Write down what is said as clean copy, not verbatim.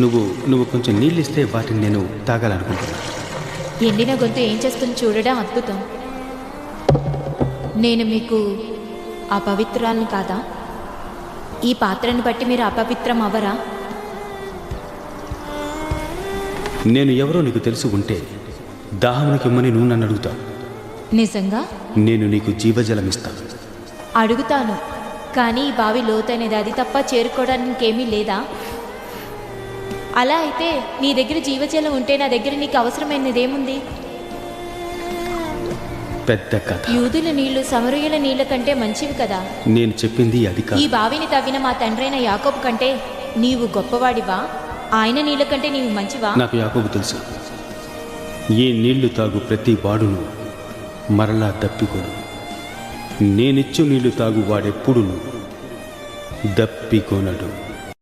నువ్వు నువ్వు కొంచెం నీళ్ళు ఇస్తే వాటిని నేను తాగాలనుకుంటున్నాను. ఎండిన గొంతు ఏం చేస్తుంది చూడడం అద్భుతం. నేను మీకు అపవిత్రాలను కాదా? ఈ పాత్రను బట్టి మీరు అపవిత్రం అవ్వరా? నేను ఎవరో నీకు తెలుసు ఉంటే దాహమునికి ఇమ్మని నువ్వు నన్ను అడుగుతావు. నిజంగా నేను నీకు జీవజలం ఇస్తాను. అడుగుతాను, కానీ ఈ బావి లోతైనది, అది తప్ప చేరుకోవడానికి ఇంకేమీ లేదా? అలా అయితే నీ దగ్గర జీవజలం ఉంటే నా దగ్గర నీకు అవసరమైనదేముంది? పెద్ద కథ. యూదుల నీళ్లు సమరయుల నీళ్ల కంటే మంచివి కదా. నేను చెప్పింది అది ఈ కాదు. బావిని తవ్విన మా తండ్రైన యాకోబు కంటే నీవు గొప్పవాడివా? ఆయన నీళ్ల కంటే నీవు మంచివా? నాకు యాకోబు తెలుసు. ఈ నీళ్లు తాగు ప్రతి వాడును మరలా దప్పికొను. నేనిచ్చు నీళ్లు తాగు వాడెప్పుడును దప్పికొనడు.